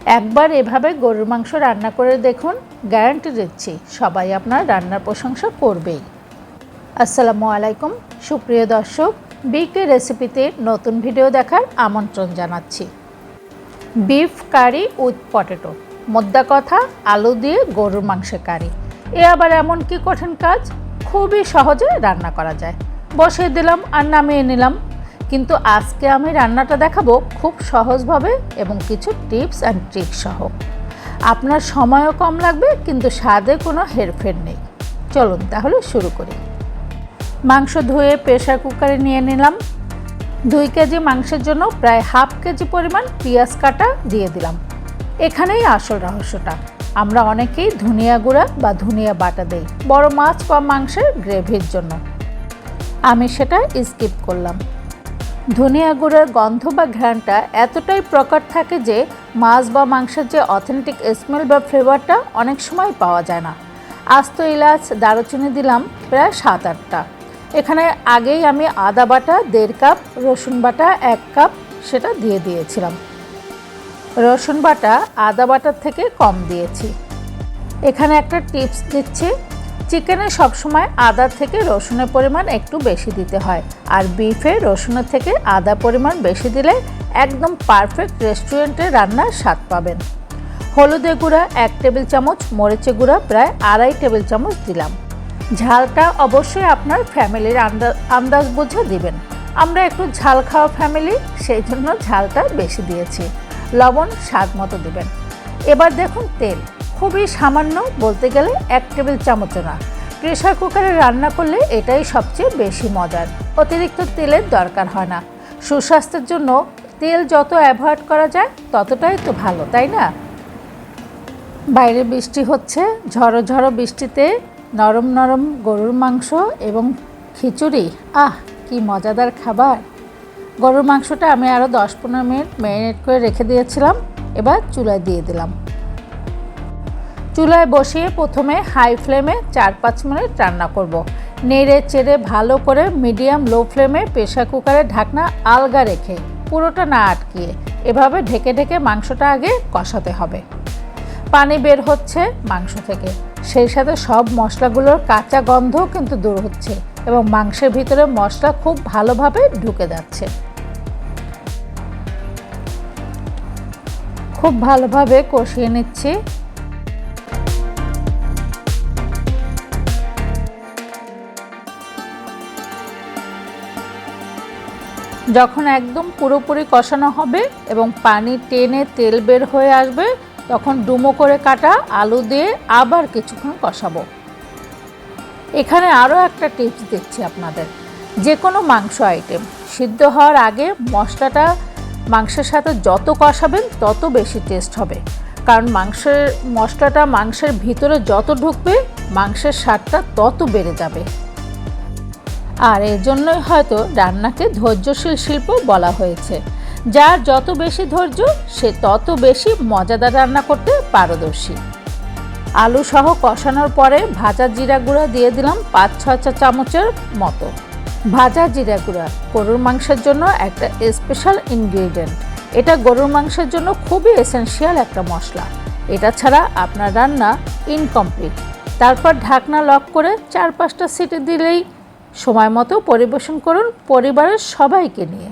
একবার এভাবে গরুর মাংস রান্না করে দেখুন, গ্যারান্টি দিচ্ছি সবাই আপনার রান্নার প্রশংসা করবেই। আসসালামু আলাইকুম সুপ্রিয় দর্শক, বিকে রেসিপিতে নতুন ভিডিও দেখার আমন্ত্রণ জানাচ্ছি। বিফ কারি উইথ পটেটো, মোদ্দা কথা আলু দিয়ে গরুর মাংসের কারি। এ আবার এমন কি কঠিন কাজ, খুবই সহজে রান্না করা যায়। বসিয়ে দিলাম আর নামিয়ে নিলাম। কিন্তু আজকে আমি রান্নাটা দেখাবো খুব সহজভাবে এবং কিছু টিপস অ্যান্ড ট্রিক্স সহ। আপনার সময়ও কম লাগবে কিন্তু স্বাদে কোনো হেরফের নেই। চলুন তাহলে শুরু করি। মাংস ধুয়ে প্রেসার কুকারে নিয়ে নিলাম। 2 কেজি মাংসের জন্য প্রায় হাফ কেজি পরিমাণ পেঁয়াজ কাটা দিয়ে দিলাম। এখানেই আসল রহস্যটা। আমরা অনেকেই ধনিয়া গুঁড়া বা ধনিয়া বাটা দেই বড় মাছ বা মাংসের গ্রেভির জন্য। আমি সেটা স্কিপ করলাম। ধনিয়া গুঁড়ার গন্ধ বা ঘ্রাণটা এতটাই প্রকট থাকে যে মাছ বা মাংসের যে অথেন্টিক স্মেল বা ফ্লেভারটা অনেক সময় পাওয়া যায় না। আস্ত এলাচ দারুচিনি দিলাম প্রায় 7-8টা। এখানে আগেই আমি আদা বাটা 1.5 কাপ, রসুন বাটা 1 কাপ সেটা দিয়ে দিয়েছিলাম। রসুন বাটা আদা বাটার থেকে কম দিয়েছি। এখানে একটা টিপস দিচ্ছি, চিকেনে সবসময় আদা থেকে রসুনের পরিমাণ একটু বেশি দিতে হয়, আর বিফে রসুনের থেকে আদা পরিমাণ বেশি দিলে একদম পারফেক্ট রেস্টুরেন্টের রান্নার স্বাদ পাবেন। হলুদের গুঁড়া 1 টেবিল চামচ, মরিচের গুঁড়া প্রায় 2.5 টেবিল চামচ দিলাম। ঝালটা অবশ্যই আপনার ফ্যামিলির আন্দাজ বুঝে দিবেন। আমরা একটু ঝাল খাওয়া ফ্যামিলি, সেই জন্য ঝালটা বেশি দিয়েছি। লবণ স্বাদ মতো দেবেন। এবার দেখুন তেল খুবই সামান্য, বলতে গেলে 1 টেবিল চামচও না। প্রেসার কুকারে রান্না করলে এটাই সবচেয়ে বেশি মজার। অতিরিক্ত তেলের দরকার হয় না। সুস্বাস্থ্যের জন্য তেল যত অ্যাভয়েড করা যায় ততটাই তো ভালো, তাই না? বাইরে বৃষ্টি হচ্ছে, ঝড়ো ঝড়ো বৃষ্টিতে নরম নরম গরুর মাংস এবং খিচুড়ি, কি মজাদার খাবার। গরুর মাংসটা আমি আরও 10-15 মিনিট ম্যারিনেট করে রেখে দিয়েছিলাম। এবার চুলায় দিয়ে দিলাম। চুলায় বসিয়ে প্রথমে হাই ফ্লেমে 4-5 মিনিট রান্না করব। নেড়ে চেড়ে ভালো করে মিডিয়াম লো ফ্লেমে প্রেসার কুকারের ঢাকনা আলগা রেখে, পুরোটা না আটকিয়ে, এভাবে ঢেকে ঢেকে মাংসটা আগে কষাতে হবে। পানি বের হচ্ছে মাংস থেকে, সেই সাথে সব মশলাগুলোর কাঁচা গন্ধও কিন্তু দূর হচ্ছে এবং মাংসের ভিতরে মশলা খুব ভালোভাবে ঢুকে যাচ্ছে। খুব ভালোভাবে কষিয়ে নিচ্ছি। যখন একদম পুরোপুরি কষানো হবে এবং পানি টেনে তেল বের হয়ে আসবে, তখন ডুমো করে কাটা আলু দিয়ে আবার কিছুক্ষণ কষাবো। এখানে আরও একটা টিপস দিচ্ছি আপনাদের। যে কোনো মাংস আইটেম সিদ্ধ হওয়ার আগে মশলাটা মাংসের সাথে যত কষাবেন তত বেশি টেস্ট হবে, কারণ মশলাটা মাংসের ভিতরে যত ঢুকবে মাংসের স্বাদটা তত বেড়ে যাবে। আর এর জন্যই হয়তো রান্নাকে ধৈর্যশীল শিল্প বলা হয়েছে। যার যত বেশি ধৈর্য সে তত বেশি মজাদার রান্না করতে পারদর্শী। আলু সহ কষানোর পরে ভাজা জিরা গুঁড়া দিয়ে দিলাম 5-6 চা চামচের মতো। ভাজা জিরা গুঁড়া গরুর মাংসের জন্য একটা স্পেশাল ইনগ্রিডিয়েন্ট। এটা গরুর মাংসের জন্য খুবই এসেনশিয়াল একটা মশলা। এটা ছাড়া আপনার রান্না ইনকমপ্লিট। তারপর ঢাকনা লক করে 4-5টা সিটি দিলেই সময় মতো পরিবেশন করুন পরিবারের সবাইকে নিয়ে।